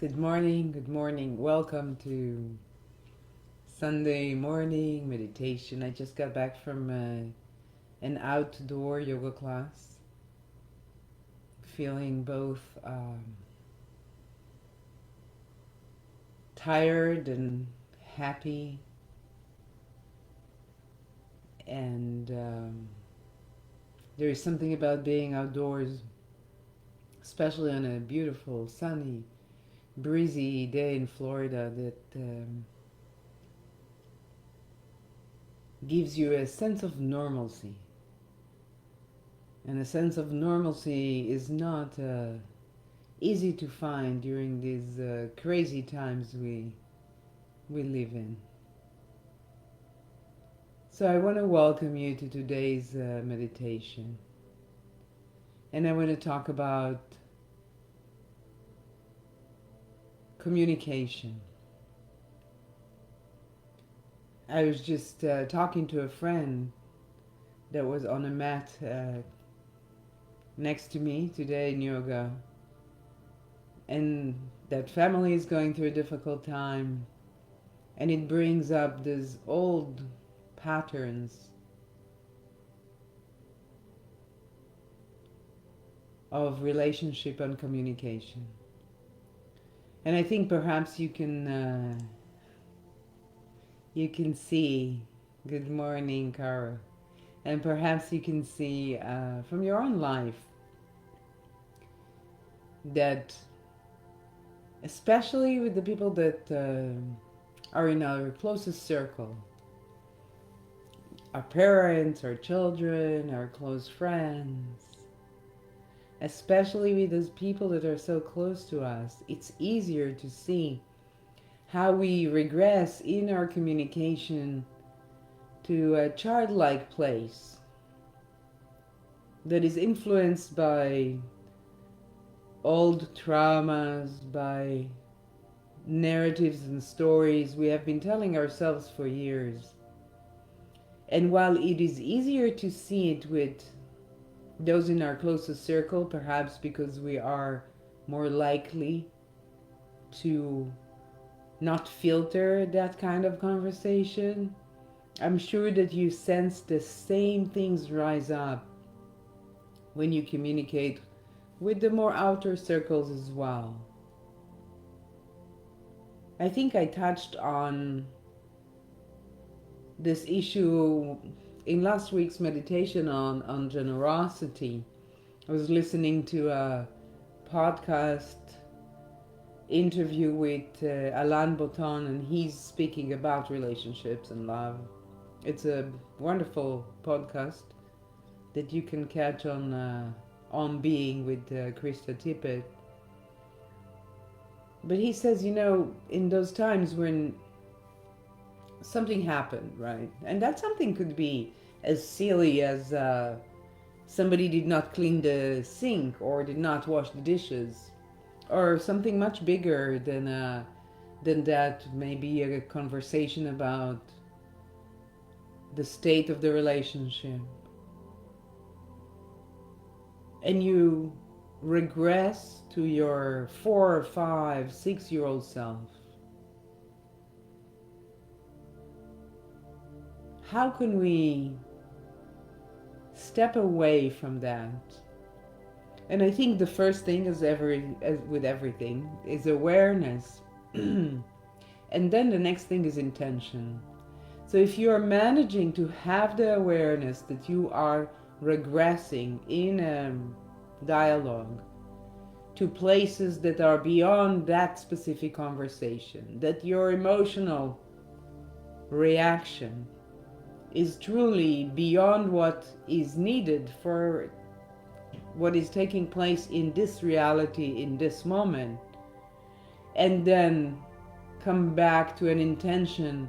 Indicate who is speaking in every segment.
Speaker 1: Good morning, good morning. Welcome to Sunday morning meditation. I just got back from an outdoor yoga class, feeling both tired and happy, and there is something about being outdoors, especially on a beautiful, sunny, breezy day in Florida, that gives you a sense of normalcy. And a sense of normalcy is not easy to find during these crazy times we live in. So I want to welcome you to today's meditation. And I want to talk about communication. I was just talking to a friend that was on a mat next to me today in yoga. And that family is going through a difficult time. And it brings up these old patterns of relationship and communication. And I think perhaps you can see, good morning, Cara, and perhaps you can see from your own life that, especially with the people that are in our closest circle, our parents, our children, our close friends, especially with those people that are so close to us, it's easier to see how we regress in our communication to a childlike place that is influenced by old traumas, by narratives and stories we have been telling ourselves for years. And while it is easier to see it with those in our closest circle, perhaps because we are more likely to not filter that kind of conversation, I'm sure that you sense the same things rise up when you communicate with the more outer circles as well. I think I touched on this issue in last week's meditation on generosity. I was listening to a podcast interview with Alain Botton, and he's speaking about relationships and love. It's a wonderful podcast that you can catch on Being with Krista Tippett. But he says, in those times when something happened, right? And that something could be as silly as somebody did not clean the sink or did not wash the dishes, or something much bigger than that, maybe a conversation about the state of the relationship. And you regress to your 4, 5, 6-year-old self. How can we step away from that? And I think the first thing as with everything is awareness. And then the next thing is intention. So if you are managing to have the awareness that you are regressing in a dialogue to places that are beyond that specific conversation, that your emotional reaction is truly beyond what is needed for what is taking place in this reality, in this moment, and then come back to an intention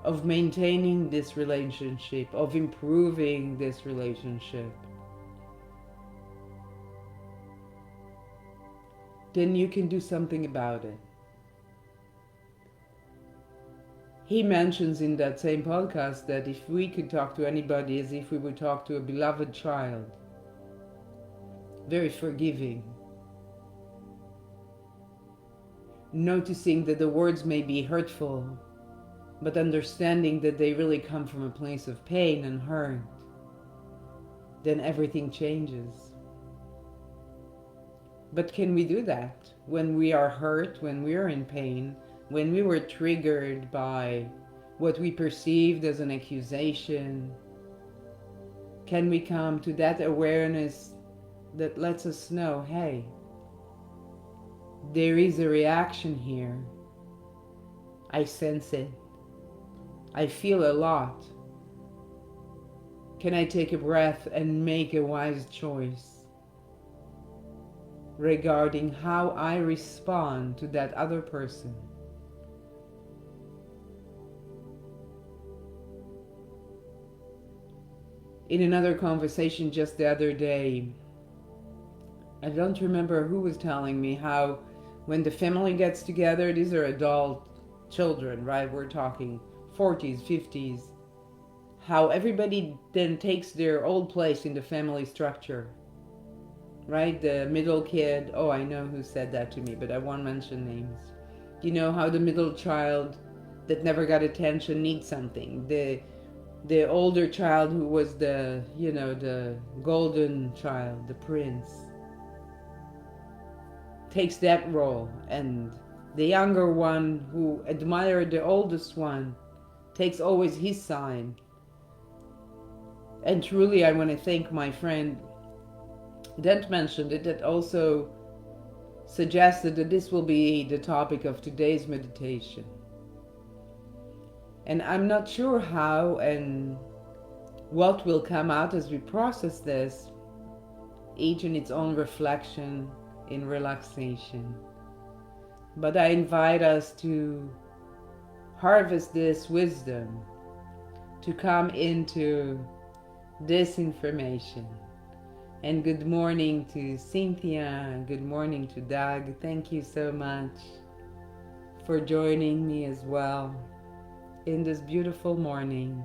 Speaker 1: of maintaining this relationship, of improving this relationship, then you can do something about it. He mentions in that same podcast that if we could talk to anybody as if we would talk to a beloved child, very forgiving, noticing that the words may be hurtful, but understanding that they really come from a place of pain and hurt, then everything changes. But can we do that when we are hurt, when we are in pain, when we were triggered by what we perceived as an accusation? Can we come to that awareness that lets us know, hey, there is a reaction here. I sense it. I feel a lot. Can I take a breath and make a wise choice regarding how I respond to that other person? In another conversation just the other day, I don't remember who was telling me how when the family gets together, these are adult children, right? We're talking 40s, 50s, how everybody then takes their old place in the family structure, right? The middle kid, oh, I know who said that to me, but I won't mention names. You know how the middle child that never got attention needs something. The older child who was the golden child, the prince, takes that role, and the younger one who admired the oldest one takes always his side. And truly, I want to thank my friend that mentioned it, that also suggested that this will be the topic of today's meditation. And I'm not sure how and what will come out as we process this, each in its own reflection in relaxation. But I invite us to harvest this wisdom, to come into this information. And good morning to Cynthia, and good morning to Doug. Thank you so much for joining me as well in this beautiful morning,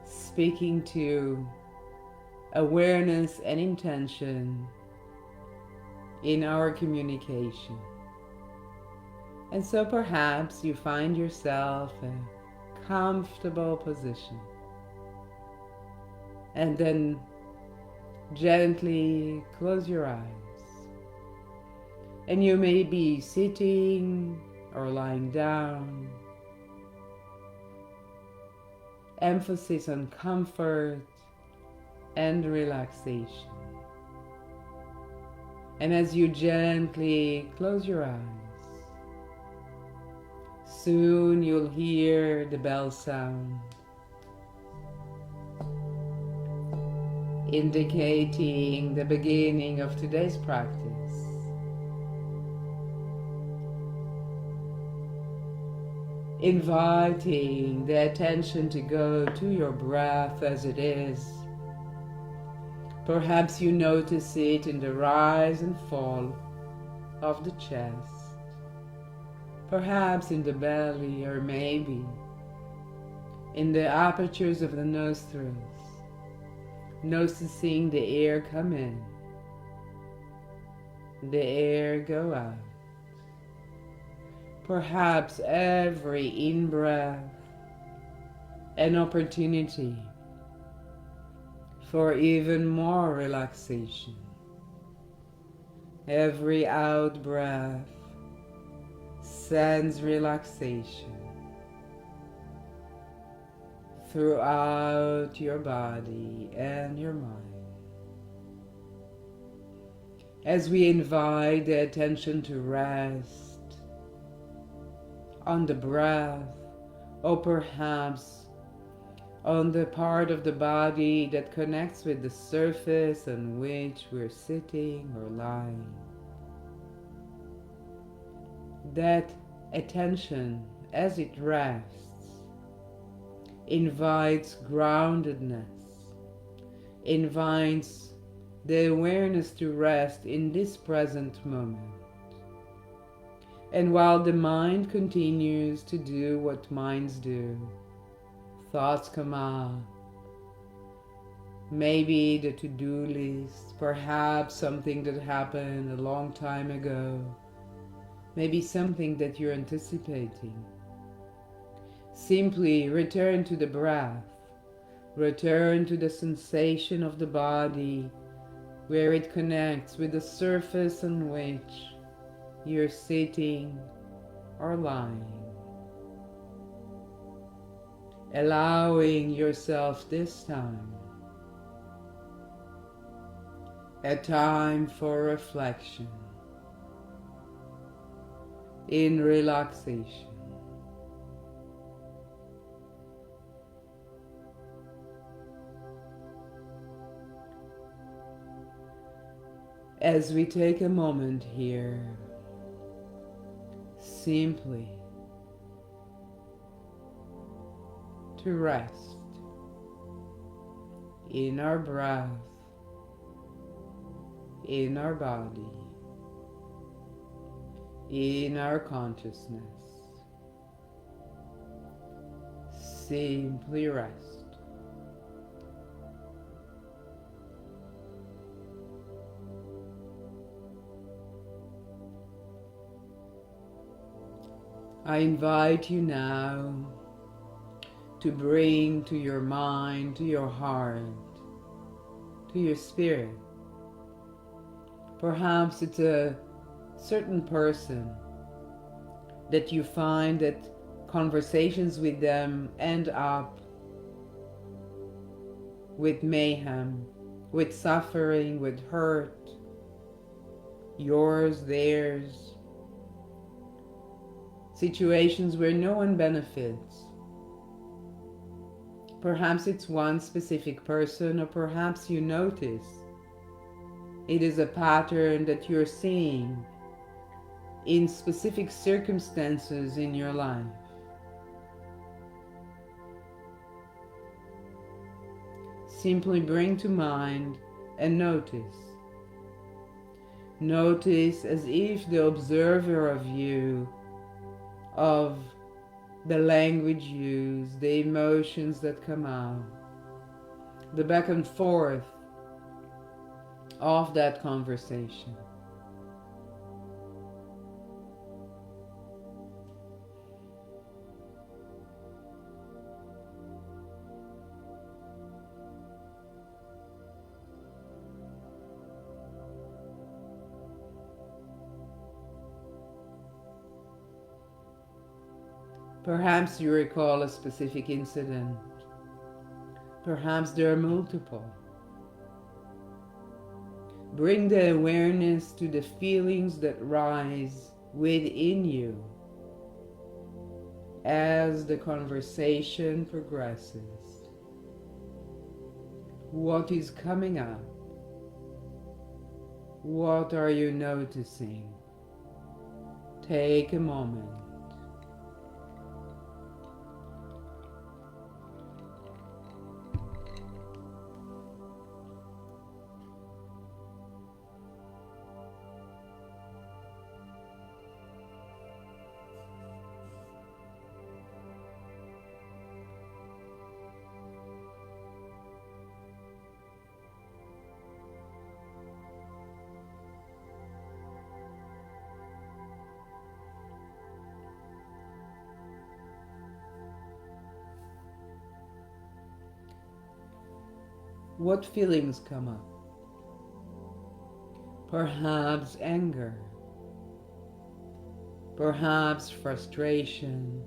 Speaker 1: speaking to awareness and intention in our communication. And so perhaps you find yourself in a comfortable position, and then gently close your eyes. And you may be sitting or lying down. Emphasis on comfort and relaxation. And as you gently close your eyes, soon you'll hear the bell sound, indicating the beginning of today's practice. Inviting the attention to go to your breath as it is. Perhaps you notice it in the rise and fall of the chest, perhaps in the belly, or maybe in the apertures of the nostrils, noticing the air come in, the air go out. Perhaps every in-breath an opportunity for even more relaxation. Every out-breath sends relaxation throughout your body and your mind. As we invite the attention to rest on the breath, or perhaps on the part of the body that connects with the surface on which we're sitting or lying. That attention, as it rests, invites groundedness, invites the awareness to rest in this present moment. And while the mind continues to do what minds do, thoughts come up, maybe the to-do list, perhaps something that happened a long time ago, maybe something that you're anticipating. Simply return to the breath. Return to the sensation of the body where it connects with the surface on which you're sitting or lying. Allowing yourself this time a time for reflection in relaxation. As we take a moment here, simply to rest in our breath, in our body, in our consciousness. Simply rest. I invite you now to bring to your mind, to your heart, to your spirit. Perhaps it's a certain person that you find that conversations with them end up with mayhem, with suffering, with hurt, yours, theirs, situations where no one benefits. Perhaps it's one specific person, or perhaps you notice it is a pattern that you're seeing in specific circumstances in your life. Simply bring to mind and notice. Notice as if the observer of you, of the language used, the emotions that come out, the back and forth of that conversation. Perhaps you recall a specific incident. Perhaps there are multiple. Bring the awareness to the feelings that rise within you as the conversation progresses. What is coming up? What are you noticing? Take a moment. What feelings come up? Perhaps anger, perhaps frustration.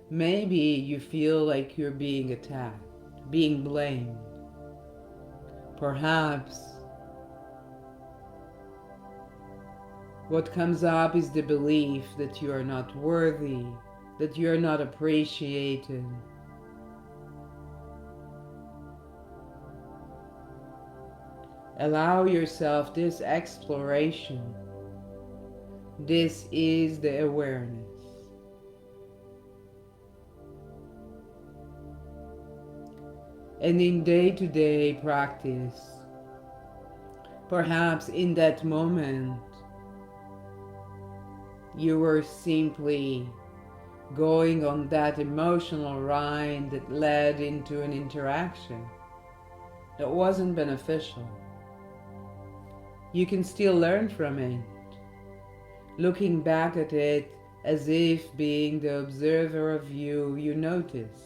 Speaker 1: Maybe you feel like you're being attacked, being blamed. Perhaps what comes up is the belief that you are not worthy, that you are not appreciated. Allow yourself this exploration. This is the awareness. And in day-to-day practice, perhaps in that moment, you were simply going on that emotional ride that led into an interaction that wasn't beneficial. You can still learn from it. looking back at it as if being the observer of you, you notice,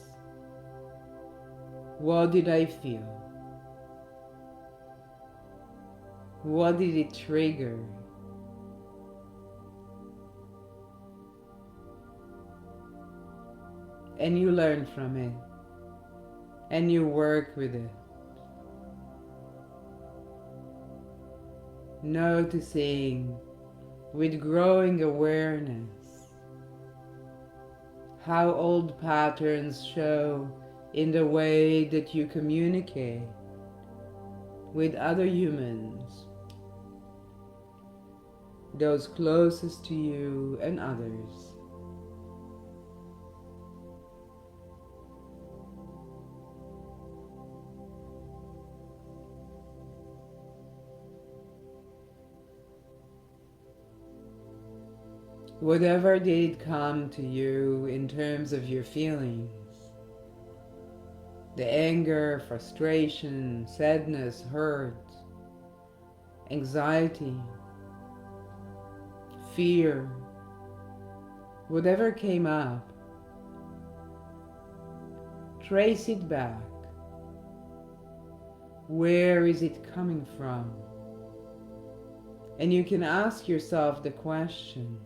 Speaker 1: what did I feel? What did it trigger? And you learn from it, and you work with it. Noticing with growing awareness how old patterns show in the way that you communicate with other humans, those closest to you and others. Whatever did come to you in terms of your feelings, the anger, frustration, sadness, hurt, anxiety, fear, whatever came up, trace it back. Where is it coming from? And you can ask yourself the question,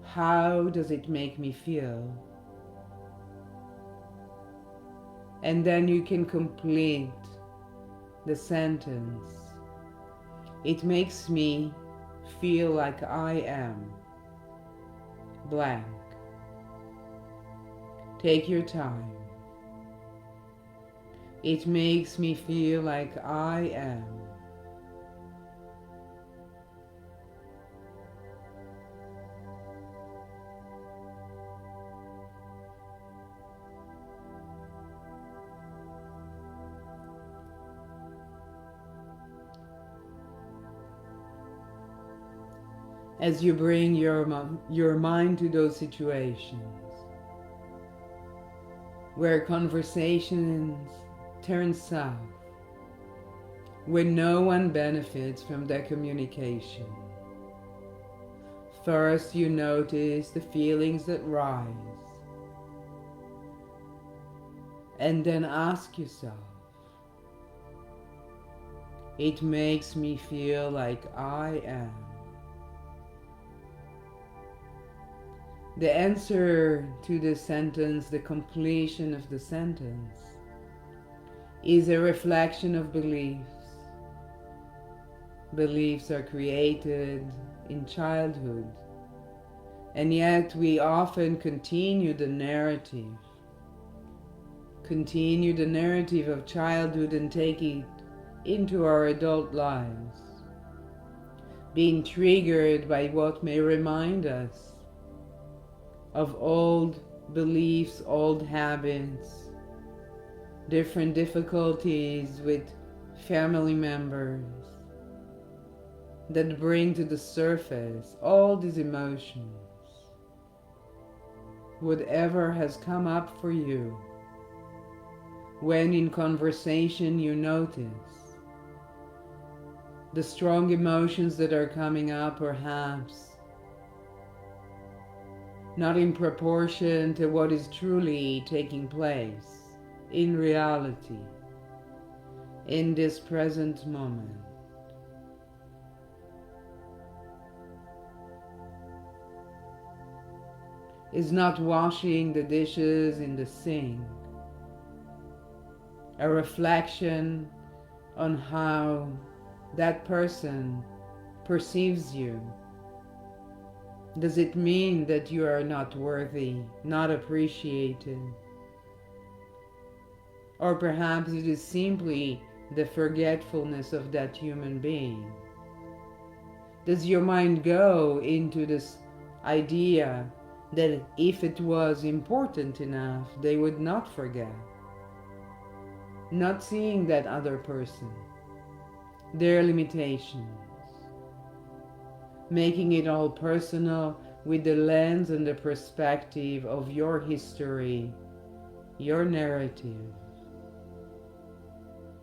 Speaker 1: how does it make me feel? And then you can complete the sentence. It makes me feel like I am blank. Take your time. It makes me feel like I am. As you bring your mind to those situations where conversations turn south, when no one benefits from that communication, first you notice the feelings that rise, and then ask yourself, it makes me feel like I am. The answer to the sentence, the completion of the sentence, is a reflection of beliefs. Beliefs are created in childhood, and yet we often continue the narrative of childhood and take it into our adult lives, being triggered by what may remind us of old beliefs, old habits, different difficulties with family members that bring to the surface all these emotions. Whatever has come up for you, when in conversation you notice the strong emotions that are coming up, perhaps not in proportion to what is truly taking place in reality, in this present moment. Is not washing the dishes in the sink a reflection on how that person perceives you? Does it mean that you are not worthy, not appreciated? Or perhaps it is simply the forgetfulness of that human being? Does your mind go into this idea that if it was important enough, they would not forget? Not seeing that other person, their limitations, making it all personal with the lens and the perspective of your history, your narrative.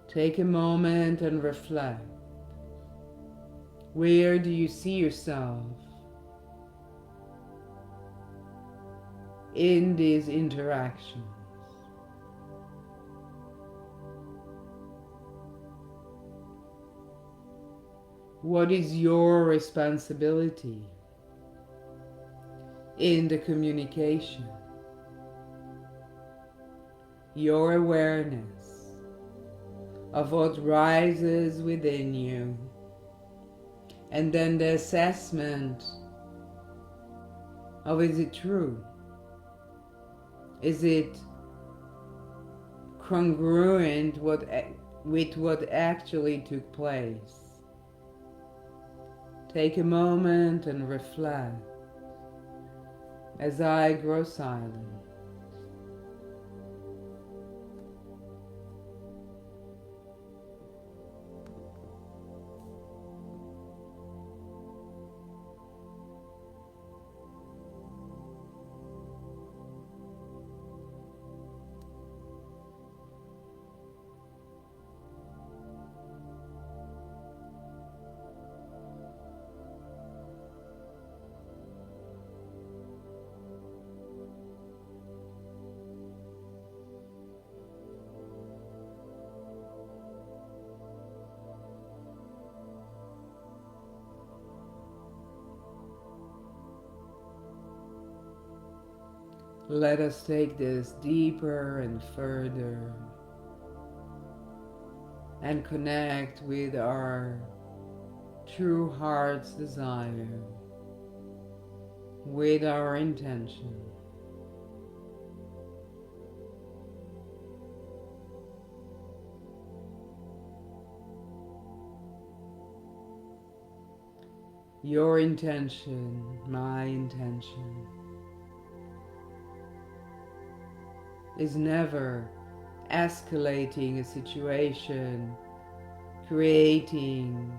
Speaker 1: Take a moment and reflect. Where do you see yourself in these interactions? What is your responsibility in the communication? Your awareness of what rises within you, and then the assessment of, is it true? Is it congruent with what actually took place? Take a moment and reflect as I grow silent. Let us take this deeper and further and connect with our true heart's desire, with our intention. Your intention, my intention, is never escalating a situation, creating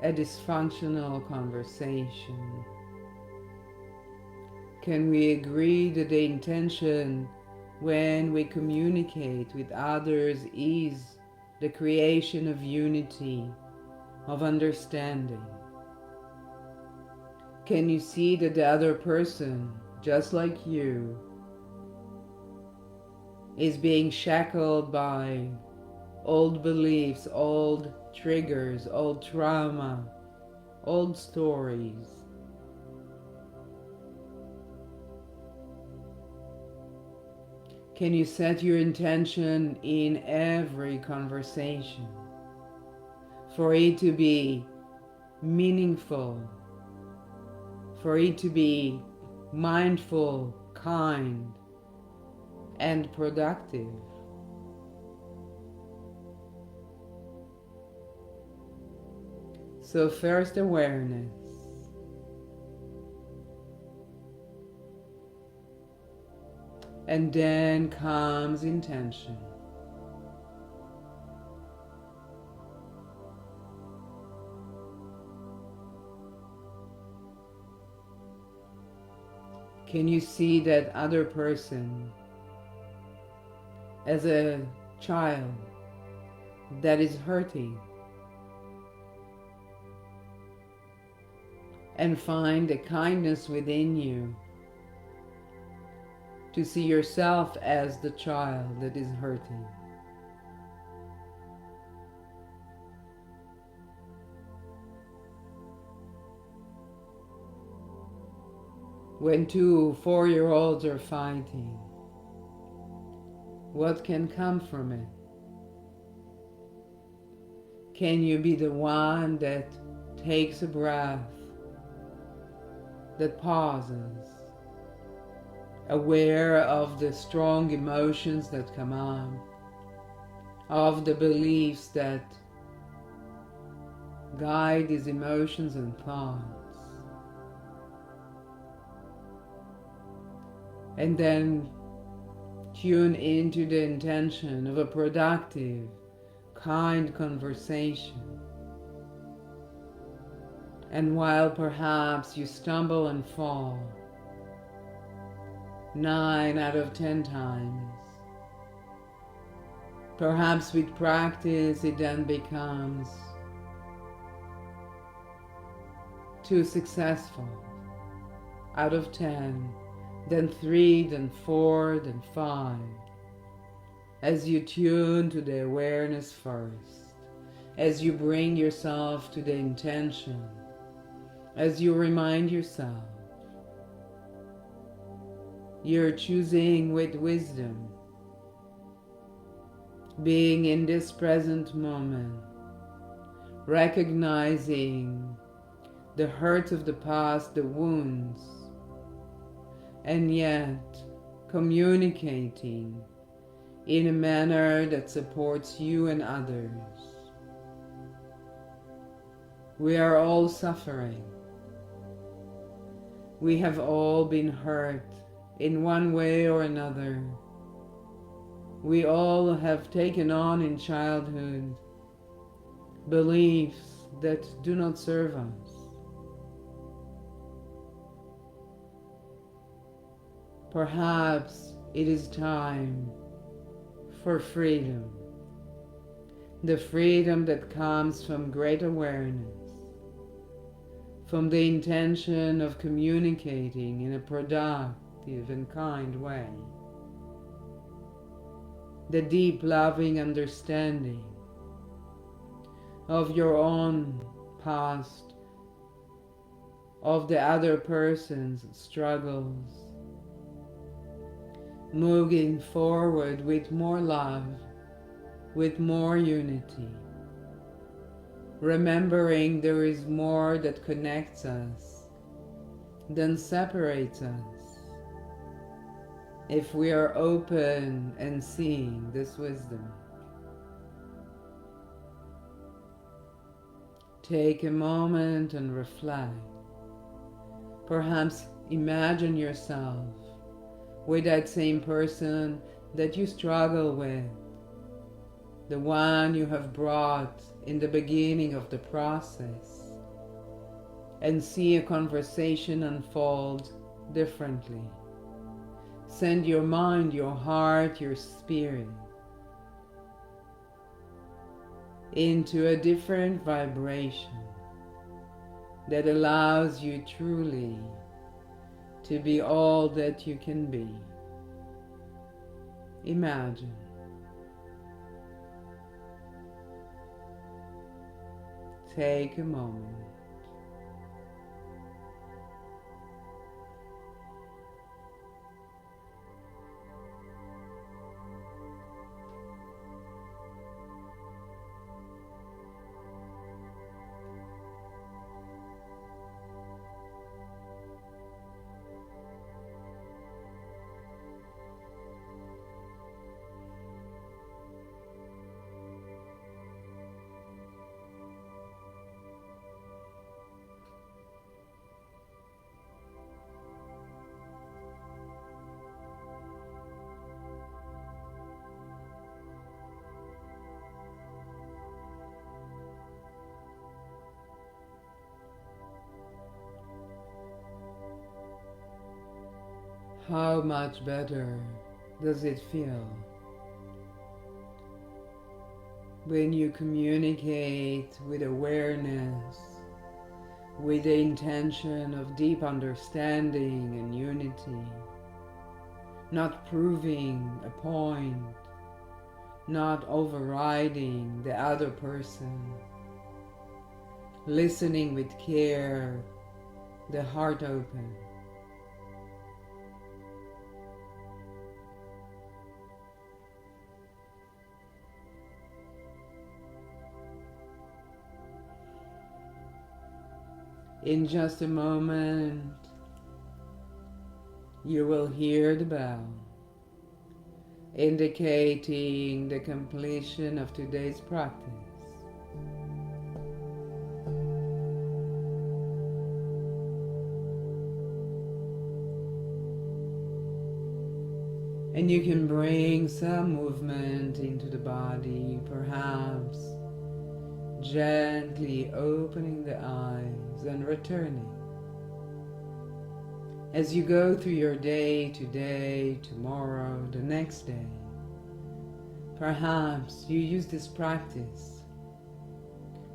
Speaker 1: a dysfunctional conversation. Can we agree that the intention when we communicate with others is the creation of unity, of understanding? Can you see that the other person, just like you, is being shackled by old beliefs, old triggers, old trauma, old stories? Can you set your intention in every conversation for it to be meaningful, for it to be mindful, kind, and productive? So first awareness, and then comes intention. Can you see that other person as a child that is hurting, and find a kindness within you to see yourself as the child that is hurting? When two 4-year-olds are fighting, what can come from it? Can you be the one that takes a breath, that pauses, aware of the strong emotions that come up, of the beliefs that guide these emotions and thoughts, and then tune into the intention of a productive, kind conversation? And while perhaps you stumble and fall 9 out of 10 times, perhaps with practice it then becomes 2 successful out of 10, then 3, then 4, then 5. As you tune to the awareness first, as you bring yourself to the intention, as you remind yourself, you're choosing with wisdom, being in this present moment, recognizing the hurt of the past, the wounds, and yet communicating in a manner that supports you and others. We are all suffering. We have all been hurt in one way or another. We all have taken on in childhood beliefs that do not serve us. Perhaps it is time for freedom, the freedom that comes from great awareness, from the intention of communicating in a productive and kind way, the deep loving understanding of your own past, of the other person's struggles, moving forward with more love, with more unity, remembering there is more that connects us than separates us, if we are open and seeing this wisdom. Take a moment and reflect. Perhaps imagine yourself with that same person that you struggle with, the one you have brought in the beginning of the process, and see a conversation unfold differently. Send your mind, your heart, your spirit into a different vibration that allows you truly to be all that you can be. Imagine. Take a moment. How much better does it feel when you communicate with awareness, with the intention of deep understanding and unity, not proving a point, not overriding the other person, listening with care, the heart open. In just a moment, you will hear the bell indicating the completion of today's practice. And you can bring some movement into the body, perhaps gently opening the eyes and returning. As you go through your day today, tomorrow, the next day, perhaps you use this practice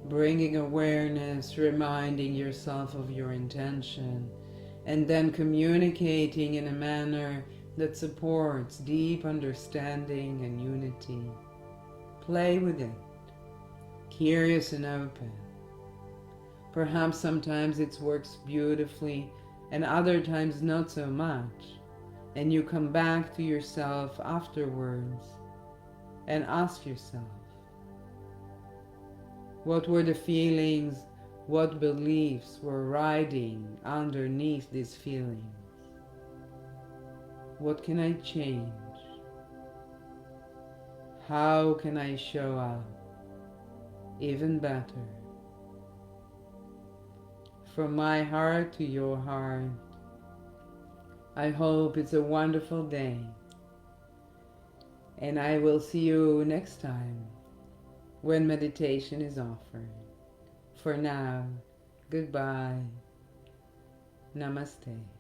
Speaker 1: bringing awareness, reminding yourself of your intention, and then communicating in a manner that supports deep understanding and unity. Play with it, curious and open. Perhaps sometimes it works beautifully and other times not so much. And you come back to yourself afterwards and ask yourself, what were the feelings, what beliefs were riding underneath these feelings? What can I change? How can I show up even better? From my heart to your heart, I hope it's a wonderful day, and I will see you next time when meditation is offered. For now, goodbye. Namaste.